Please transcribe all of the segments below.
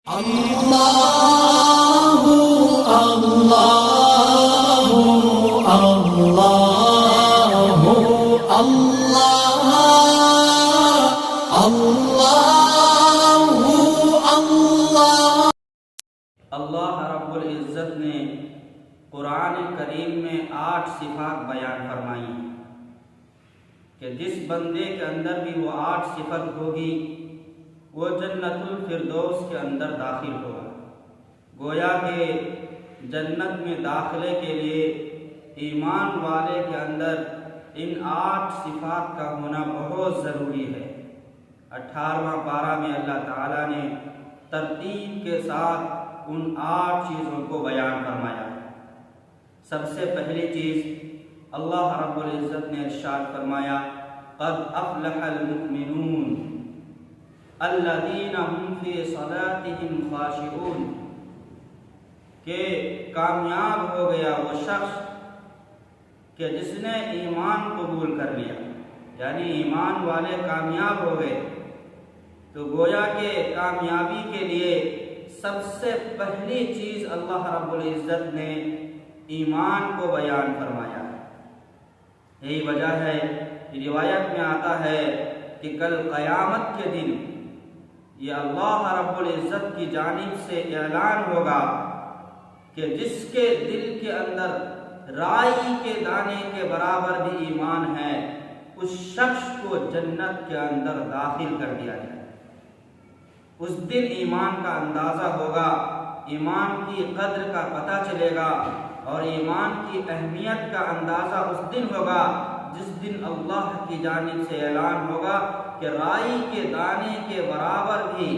اللہ اللہ اللہ اللہ اللہ اللہ رب العزت نے قرآن کریم میں 8 صفات بیان فرمائی کہ جس بندے کے اندر بھی وہ 8 صفت ہوگی وہ جنت الفردوس کے اندر داخل ہوگا۔ گویا کہ جنت میں داخلے کے لیے ایمان والے کے اندر ان 8 صفات کا ہونا بہت ضروری ہے۔ 18واں پارہ میں اللہ تعالیٰ نے ترتیب کے ساتھ ان 8 چیزوں کو بیان فرمایا۔ سب سے پہلی چیز اللہ رب العزت نے ارشاد فرمایا قد افلح المؤمنون الذین هم فی صلاتهم خاشعون، کہ کامیاب ہو گیا وہ شخص کہ جس نے ایمان قبول کر لیا، یعنی ایمان والے کامیاب ہو گئے۔ تو گویا کہ کامیابی کے لیے سب سے پہلی چیز اللہ رب العزت نے ایمان کو بیان فرمایا۔ یہی وجہ ہے کہ روایت میں آتا ہے کہ کل قیامت کے دن یہ اللہ رب العزت کی جانب سے اعلان ہوگا کہ جس کے دل کے اندر رائی کے دانے کے برابر بھی ایمان ہے، اس شخص کو جنت کے اندر داخل کر دیا جائے۔ اس دن ایمان کا اندازہ ہوگا، ایمان کی قدر کا پتہ چلے گا، اور ایمان کی اہمیت کا اندازہ اس دن ہوگا جس دن اللہ کی جانب سے اعلان ہوگا کہ رائی کے دانے کے برابر بھی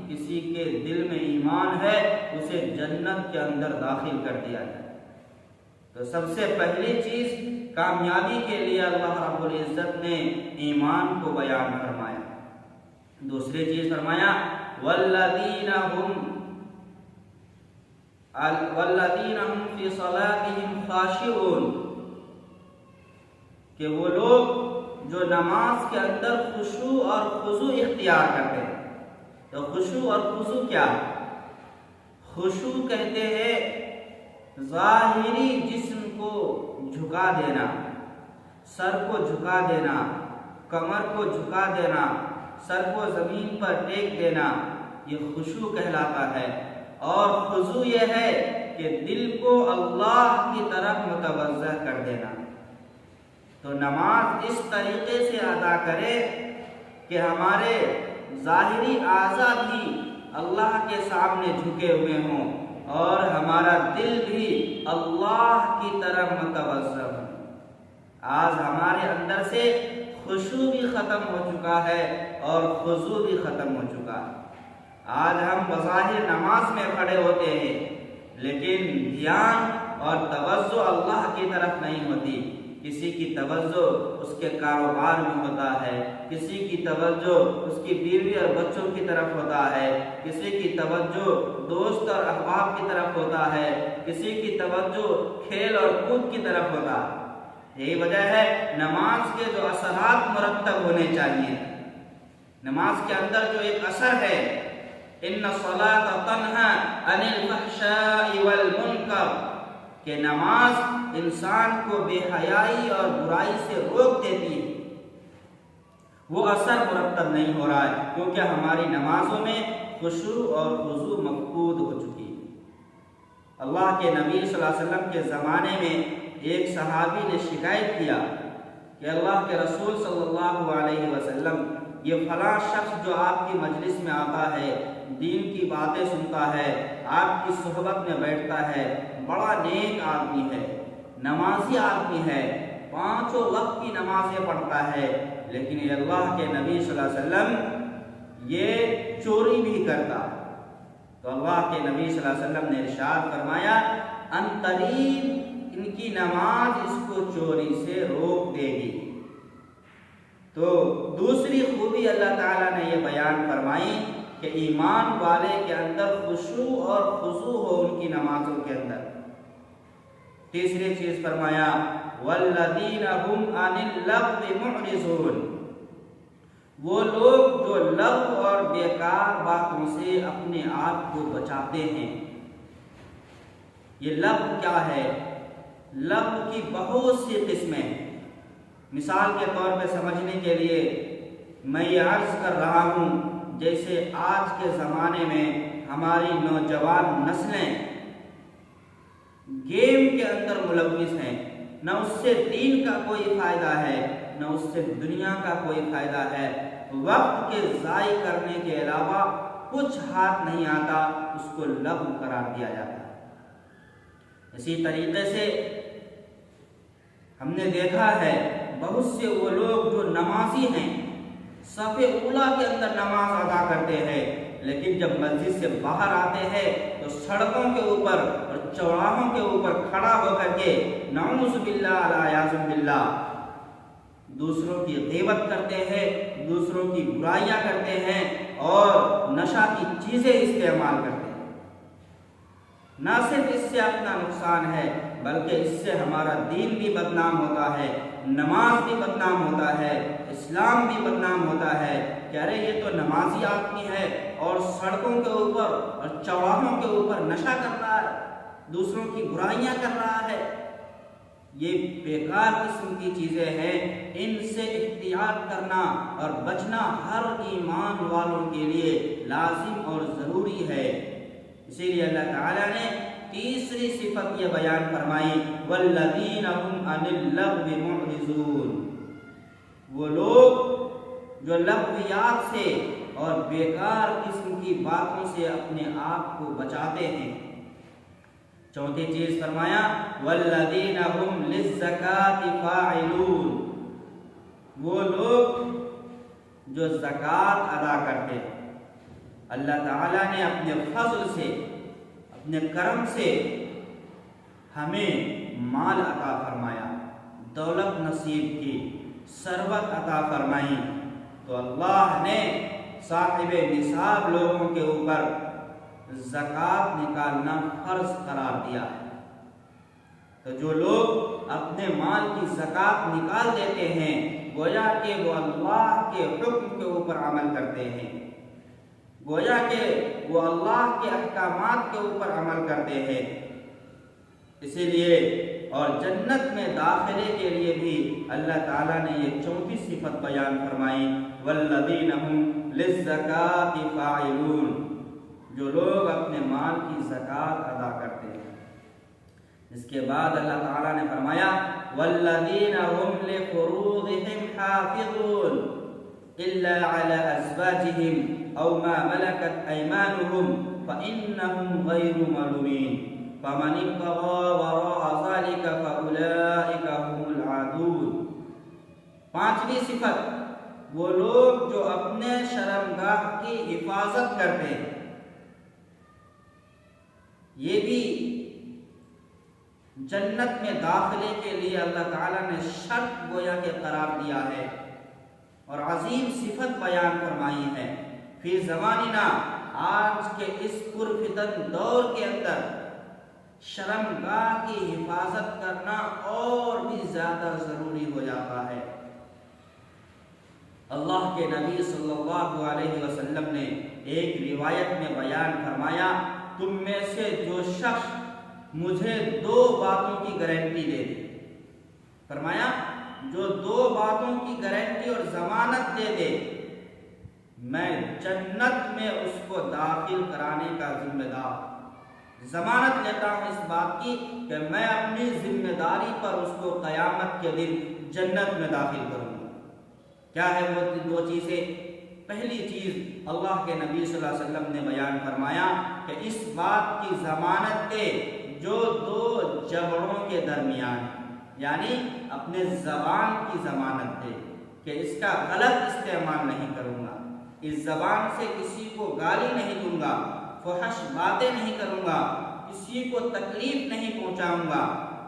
کسی کے دل میں ایمان ہے، اسے جنت کے اندر داخل کر دیا جائے۔ تو سب سے پہلی چیز کامیابی کے لیے اللہ رب العزت نے ایمان کو بیان فرمایا۔ دوسری چیز فرمایا والذین هم فی صلاتهم خاشعون، کہ وہ لوگ جو نماز کے اندر خشوع اور خضوع اختیار کرتے ہیں۔ تو خشوع اور خضوع کیا؟ خشوع کہتے ہیں ظاہری جسم کو جھکا دینا، سر کو جھکا دینا، کمر کو جھکا دینا، سر کو زمین پر ٹیک دینا، یہ خشوع کہلاتا ہے۔ اور خضوع یہ ہے کہ دل کو اللہ کی طرف متوجہ کر دینا۔ تو نماز اس طریقے سے ادا کرے کہ ہمارے ظاہری اعضاء بھی اللہ کے سامنے جھکے ہوئے ہوں اور ہمارا دل بھی اللہ کی طرف متوجہ ہو۔ آج ہمارے اندر سے خشوع بھی ختم ہو چکا ہے اور خضوع بھی ختم ہو چکا ہے۔ آج ہم بظاہر نماز میں کھڑے ہوتے ہیں لیکن دھیان اور توجہ اللہ کی طرف نہیں ہوتی۔ کسی کی توجہ اس کے کاروبار میں ہوتا ہے، کسی کی توجہ اس کی بیوی اور بچوں کی طرف ہوتا ہے، کسی کی توجہ دوست اور احباب کی طرف ہوتا ہے، کسی کی توجہ کھیل اور کود کی طرف ہوتا ہے۔ یہی وجہ ہے نماز کے جو اثرات مرتب ہونے چاہیے، نماز کے اندر جو ایک اثر ہے ان الصلاۃ تنہی عن الفحشاء والمنکر، کہ نماز انسان کو بے حیائی اور برائی سے روک دیتی ہے، وہ اثر مرتب نہیں ہو رہا ہے کیونکہ ہماری نمازوں میں خشوع اور خضوع مفقود ہو چکی ہے۔ اللہ کے نبی صلی اللہ علیہ وسلم کے زمانے میں ایک صحابی نے شکایت کیا کہ اللہ کے رسول صلی اللہ علیہ وسلم، یہ فلاں شخص جو آپ کی مجلس میں آتا ہے، دین کی باتیں سنتا ہے، آپ کی صحبت میں بیٹھتا ہے، بڑا نیک آدمی ہے، نمازی آدمی ہے، 5 وقت کی نمازیں پڑھتا ہے، لیکن یہ اللہ کے نبی صلی اللہ علیہ وسلم یہ چوری بھی کرتا۔ تو اللہ کے نبی صلی اللہ علیہ وسلم نے ارشاد فرمایا ان قریب ان کی نماز اس کو چوری سے روک دے گی۔ تو دوسری خوبی اللہ تعالیٰ نے یہ بیان فرمائی کہ ایمان والے کے اندر خشوع اور خضوع ہو ان کی نمازوں کے اندر۔ تیسری چیز فرمایا والذین هم عن اللغو معرضون، وہ لوگ جو لغو اور بیکار باتوں سے اپنے آپ کو بچاتے ہیں۔ یہ لغو کیا ہے؟ لغو کی بہت سی قسمیں۔ مثال کے طور پہ سمجھنے کے لیے میں یہ عرض کر رہا ہوں، جیسے آج کے زمانے میں ہماری نوجوان نسلیں گیم کے اندر ملوث ہیں، نہ اس سے دین کا کوئی فائدہ ہے، نہ اس سے دنیا کا کوئی فائدہ ہے، وقت کے ضائع کرنے کے علاوہ کچھ ہاتھ نہیں آتا، اس کو لغو قرار دیا جاتا ہے۔ اسی طریقے سے ہم نے دیکھا ہے بہت سے وہ لوگ جو نمازی ہیں، صف اولیٰ کے اندر نماز ادا کرتے ہیں، لیکن جب مسجد سے باہر آتے ہیں تو سڑکوں کے اوپر اور چوراہوں کے اوپر کھڑا ہو کر کے نعوذ باللہ علیہ باللہ دوسروں کی غیبت کرتے ہیں، دوسروں کی برائیاں کرتے ہیں اور نشہ کی چیزیں استعمال کرتے ہیں۔ نہ صرف اس سے اپنا نقصان ہے بلکہ اس سے ہمارا دین بھی بدنام ہوتا ہے، نماز بھی بدنام ہوتا ہے، اسلام بھی بدنام ہوتا ہے کہ ارے یہ تو نمازی آدمی ہے اور سڑکوں کے اوپر اور چوراہوں کے اوپر نشہ کر رہا ہے، دوسروں کی برائیاں کر رہا ہے۔ یہ بیکار قسم کی چیزیں ہیں، ان سے احتیاط کرنا اور بچنا ہر ایمان والوں کے لیے لازم اور ضروری ہے۔ اسی لیے اللہ تعالیٰ نے تیسری صفت یہ بیان فرمائی، والذین هم عن اللغو معرضون، وہ لوگ جو لغویات سے اور بیکار قسم کی باتوں سے اپنے آپ کو بچاتے ہیں۔ چوتھی چیز فرمایا والذین هم للزکاة فاعلون، وہ لوگ جو زکوٰۃ ادا کرتے ہیں۔ اللہ تعالیٰ نے اپنے فضل سے، اپنے کرم سے ہمیں مال عطا فرمایا، دولت نصیب کی، ثروت عطا فرمائی، تو اللہ نے صاحب نصاب لوگوں کے اوپر زکوٰۃ نکالنا فرض قرار دیا ہے۔ تو جو لوگ اپنے مال کی زکوٰۃ نکال دیتے ہیں گویا کہ وہ اللہ کے حکم کے اوپر عمل کرتے ہیں، گویا کہ وہ اللہ کے احکامات کے اوپر عمل کرتے ہیں۔ اسی لیے اور جنت میں داخلے کے لیے بھی اللہ تعالیٰ نے یہ چوتھی صفت بیان فرمائی، والذین هم للزکاة فاعلون، جو لوگ اپنے مال کی زکوٰۃ ادا کرتے ہیں۔ اس کے بعد اللہ تعالیٰ نے فرمایا والذین هم لفروضهم حافظون الا على ازواجهم او ما ملكت ايمانهم فانهم غير ملومين فمن ابتغى وراء ذلك فاولئك هم العادون۔ پانچویں صفت، وہ لوگ جو اپنے شرمگاہ کی حفاظت کرتے ہیں۔ یہ بھی جنت میں داخلے کے لیے اللہ تعالیٰ نے شرط گویا کہ قرار دیا ہے اور عظیم صفت بیان فرمائی ہے۔ فی زماننا، آج کے اس پرفتن دور کے اندر شرمگاہ کی حفاظت کرنا اور بھی زیادہ ضروری ہو جاتا ہے۔ اللہ کے نبی صلی اللہ علیہ وسلم نے ایک روایت میں بیان فرمایا، تم میں سے جو شخص مجھے 2 باتوں کی گارنٹی دے دے، فرمایا جو 2 باتوں کی گارنٹی اور ضمانت دے دے، میں جنت میں اس کو داخل کرانے کا ذمہ دار، ضمانت لیتا ہوں اس بات کی کہ میں اپنی ذمہ داری پر اس کو قیامت کے دن جنت میں داخل کروں گا۔ کیا ہے وہ 2 چیزیں؟ پہلی چیز اللہ کے نبی صلی اللہ علیہ وسلم نے بیان فرمایا کہ اس بات کی ضمانت دے جو 2 جبڑوں کے درمیان، یعنی اپنے زبان کی ضمانت دے کہ اس کا غلط استعمال نہیں کروں گا، اس زبان سے کسی کو گالی نہیں دوں گا، فحش باتیں نہیں کروں گا، کسی کو تکلیف نہیں پہنچاؤں گا،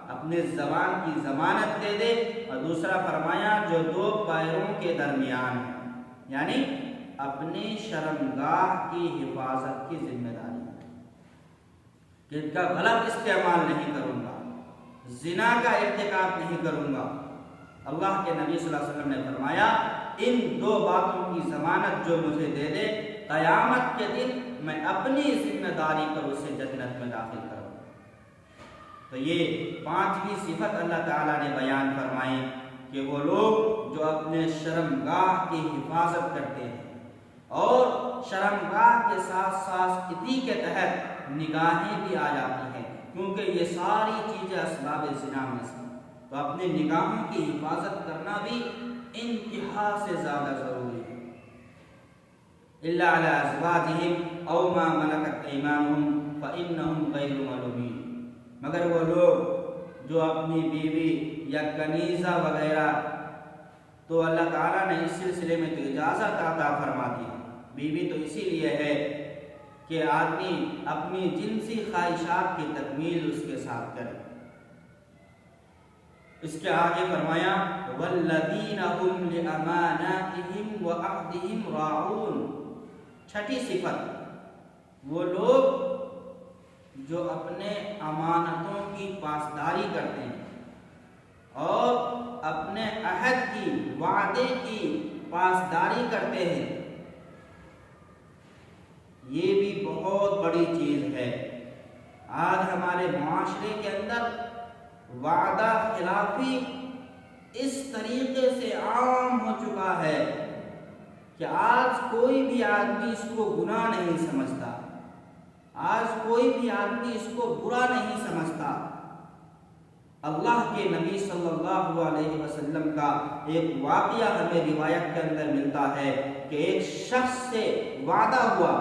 اپنے زبان کی ضمانت دے دے۔ اور دوسرا فرمایا جو 2 پیروں کے درمیان ہے، یعنی اپنی شرمگاہ کی حفاظت کی ذمہ داری کہ ان کا غلط استعمال نہیں کروں گا، زنا کا ارتکاب نہیں کروں گا۔ اللہ کے نبی صلی اللہ علیہ وسلم نے فرمایا ان دو باتوں کی ضمانت جو مجھے دے دے، قیامت کے دن میں اپنی ذمہ داری پر اسے جنت میں داخل کروں۔ تو یہ 5ویں صفت اللہ تعالیٰ نے بیان فرمائی کہ وہ لوگ جو اپنے شرمگاہ کی حفاظت کرتے ہیں، اور شرمگاہ کے ساتھ ساتھ اسی کے تحت نگاہیں بھی آ جاتی ہیں، کیونکہ یہ ساری چیزیں اسباب زنا میں سے، تو اپنے نگاہوں کی حفاظت کرنا بھی انتہا سے زیادہ ضروری ہے۔ الا علی ازواجہم او ما ملکت ایمانہم فانہم غیر ملومین، مگر وہ لوگ جو اپنی بیوی یا کنیزہ وغیرہ، تو اللہ تعالیٰ نے اس سلسلے میں تو اجازت عطا فرما دی۔ بیوی تو اسی لیے ہے کہ آدمی اپنی جنسی خواہشات کی تکمیل اس کے ساتھ کرے۔ اس کے آگے فرمایا والذین هم لاماناتهم وعهدهم راعون، چھٹی صفت وہ لوگ جو اپنے امانتوں کی پاسداری کرتے ہیں اور اپنے عہد کی، وعدے کی پاسداری کرتے ہیں۔ یہ بھی بہت بڑی چیز ہے۔ آج ہمارے معاشرے کے اندر وعدہ خلافی اس طریقے سے عام ہو چکا ہے کہ آج کوئی بھی آدمی اس کو گناہ نہیں سمجھتا، آج کوئی بھی آدمی اس کو برا نہیں سمجھتا۔ اللہ کے نبی صلی اللہ علیہ وسلم کا ایک واقعہ ہمیں روایت کے اندر ملتا ہے کہ ایک شخص سے وعدہ ہوا،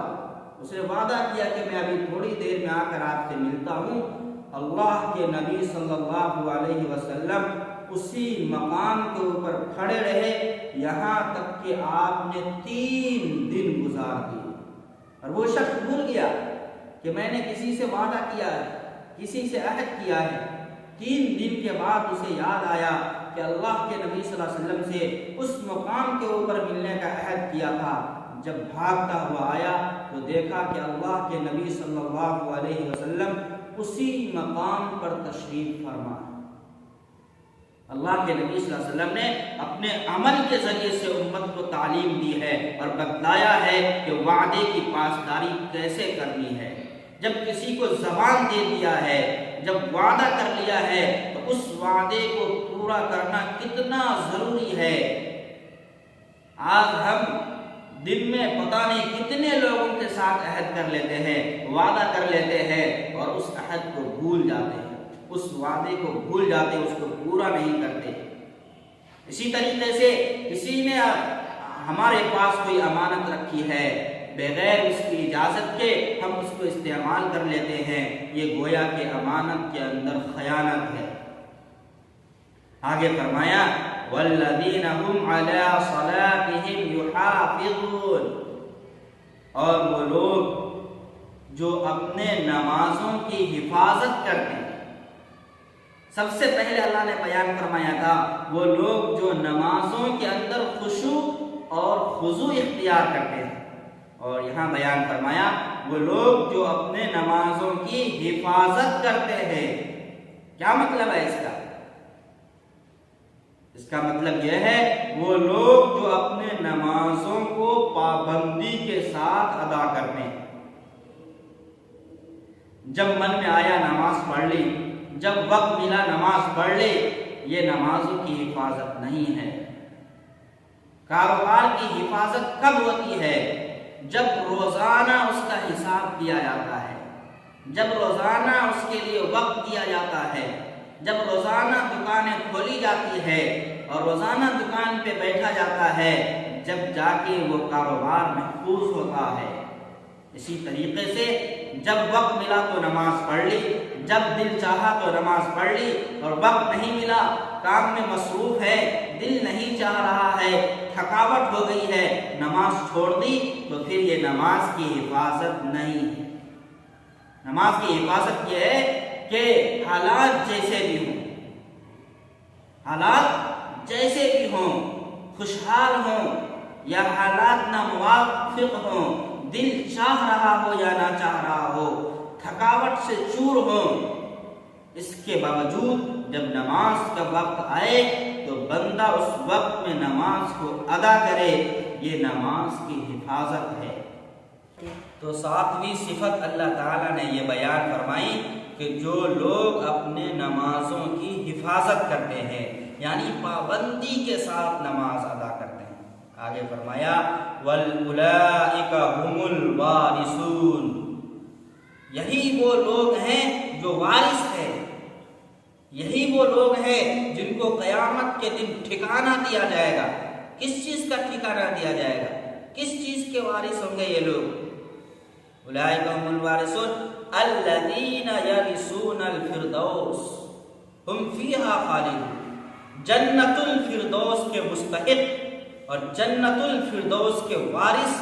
اس نے وعدہ کیا کہ میں ابھی تھوڑی دیر میں آ کر آپ سے ملتا ہوں۔ اللہ کے نبی صلی اللہ علیہ وسلم اسی مقام کے اوپر کھڑے رہے یہاں تک کہ آپ نے 3 دن گزار دیے، اور وہ شخص بھول گیا کہ میں نے کسی سے وعدہ کیا ہے، کسی سے عہد کیا ہے۔ 3 دن کے بعد اسے یاد آیا کہ اللہ کے نبی صلی اللہ علیہ وسلم سے اس مقام کے اوپر ملنے کا عہد کیا تھا۔ جب بھاگتا ہوا آیا تو دیکھا کہ اللہ کے نبی صلی اللہ علیہ وسلم اسی مقام پر تشریف فرما۔ اللہ کے نبی صلی اللہ علیہ وسلم نے اپنے عمل کے ذریعے سے امت کو تعلیم دی ہے اور بتلایا ہے کہ وعدے کی پاسداری کیسے کرنی ہے۔ جب کسی کو زبان دے دیا ہے، جب وعدہ کر لیا ہے، تو اس وعدے کو پورا کرنا کتنا ضروری ہے۔ آج ہم دن میں پتہ نہیں کتنے لوگوں کے ساتھ عہد کر لیتے ہیں، وعدہ کر لیتے ہیں اور اس عہد کو بھول جاتے ہیں، اس وعدے کو بھول جاتے ہیں، اس کو پورا نہیں کرتے۔ اسی طریقے سے کسی نے ہمارے پاس کوئی امانت رکھی ہے، بغیر اس کی اجازت کے ہم اس کو استعمال کر لیتے ہیں، یہ گویا کہ امانت کے اندر خیانت ہے۔ آگے فرمایا والذین هم علی صلاتهم یحافظون، اور وہ لوگ جو اپنے نمازوں کی حفاظت کرتے ہیں۔ سب سے پہلے اللہ نے بیان فرمایا تھا وہ لوگ جو نمازوں کے اندر خشوع اور خضوع اختیار کرتے ہیں، اور یہاں بیان فرمایا وہ لوگ جو اپنے نمازوں کی حفاظت کرتے ہیں۔ کیا مطلب ہے اس کا؟ اس کا مطلب یہ ہے وہ لوگ جو اپنے نمازوں کو پابندی کے ساتھ ادا کرتے ہیں۔ جب من میں آیا نماز پڑھ لی، جب وقت ملا نماز پڑھ لی، یہ نمازوں کی حفاظت نہیں ہے۔ کاروبار کی حفاظت کب ہوتی ہے؟ جب روزانہ اس کا حساب کیا جاتا ہے، جب روزانہ اس کے لیے وقت دیا جاتا ہے، جب روزانہ دکانیں کھولی جاتی ہے اور روزانہ دکان پہ بیٹھا جاتا ہے، جب جا کے وہ کاروبار محفوظ ہوتا ہے۔ اسی طریقے سے جب وقت ملا تو نماز پڑھ لی، جب دل چاہا تو نماز پڑھ لی، اور وقت نہیں ملا، کام میں مصروف ہے، دل نہیں چاہ رہا ہے، تھکاوٹ ہو گئی ہے، نماز چھوڑ دی، تو پھر یہ نماز کی حفاظت نہیں ہے۔ نماز کی حفاظت یہ ہے کہ حالات جیسے بھی ہوں، حالات جیسے بھی ہوں، خوشحال ہوں یا حالات ناموافق ہوں، دل چاہ رہا ہو یا نہ چاہ رہا ہو، تھکاوٹ سے چور ہوں، اس کے باوجود جب نماز کا وقت آئے تو بندہ اس وقت میں نماز کو ادا کرے، یہ نماز کی حفاظت ہے۔ تو ساتویں صفت اللہ تعالیٰ نے یہ بیان فرمائی کہ جو لوگ اپنے نمازوں کی حفاظت کرتے ہیں، یعنی پابندی کے ساتھ نماز ادا کرتے ہیں۔ آگے فرمایا وَأُولَئِكَ هُمُ الْوَارِثُونَ، یہی وہ لوگ ہیں جو وارث ہیں، یہی وہ لوگ ہیں جن کو قیامت کے دن ٹھکانہ دیا جائے گا۔ کس چیز کا ٹھکانہ دیا جائے گا؟ کس چیز کے وارث ہوں گے یہ لوگ؟ اولئک هم الوارثون الذین یرثون الفردوس ہم فیہا خالدون، جنت الفردوس کے مستحق اور جنت الفردوس کے وارث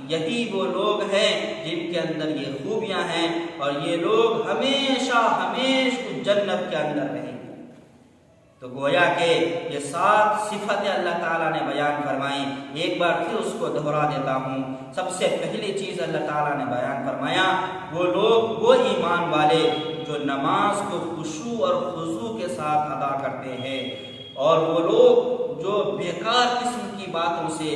یہی وہ لوگ ہیں جن کے اندر یہ خوبیاں ہیں، اور یہ لوگ ہمیشہ جنت کے اندر رہیں گے۔ تو گویا کہ یہ 7 صفتیں اللہ تعالیٰ نے بیان فرمائی، ایک بار پھر اس کو دہرا دیتا ہوں۔ سب سے پہلی چیز اللہ تعالیٰ نے بیان فرمایا وہ لوگ، وہ ایمان والے جو نماز کو خشوع اور خضوع کے ساتھ ادا کرتے ہیں، اور وہ لوگ جو بیکار قسم کی باتوں سے،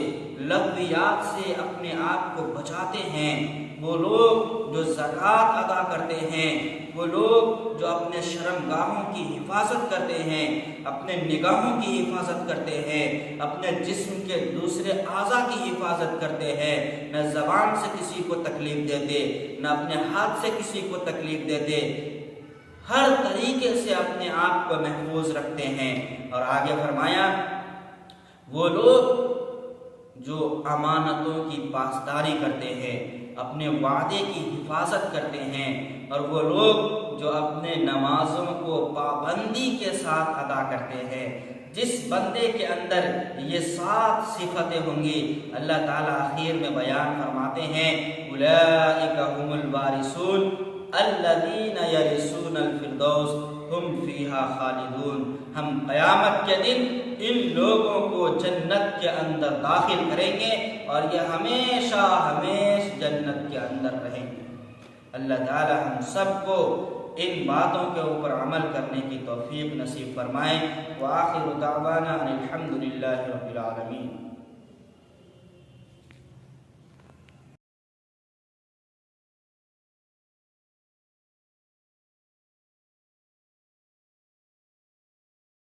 لغویات سے اپنے آپ کو بچاتے ہیں، وہ لوگ جو زکوٰۃ ادا کرتے ہیں، وہ لوگ جو اپنے شرمگاہوں کی حفاظت کرتے ہیں، اپنے نگاہوں کی حفاظت کرتے ہیں، اپنے جسم کے دوسرے اعضاء کی حفاظت کرتے ہیں، نہ زبان سے کسی کو تکلیف دیتے، نہ اپنے ہاتھ سے کسی کو تکلیف دیتے، ہر طریقے سے اپنے آپ کو محفوظ رکھتے ہیں۔ اور آگے فرمایا وہ لوگ جو امانتوں کی پاسداری کرتے ہیں، اپنے وعدے کی حفاظت کرتے ہیں، اور وہ لوگ جو اپنے نمازوں کو پابندی کے ساتھ ادا کرتے ہیں۔ جس بندے کے اندر یہ 7 صفتیں ہوں گی، اللہ تعالیٰ آخر میں بیان فرماتے ہیں اولئک هم الوارثون الذین یرثون الفردوس ہم فیہا خالدون، ہم قیامت کے دن ان لوگوں کو جنت کے اندر داخل کریں گے اور یہ ہمیشہ جنت کے اندر رہیں گے۔ اللہ تعالی ہم سب کو ان باتوں کے اوپر عمل کرنے کی توفیق نصیب فرمائے۔ وآخر دعوانا ان الحمد للہ رب العالمین۔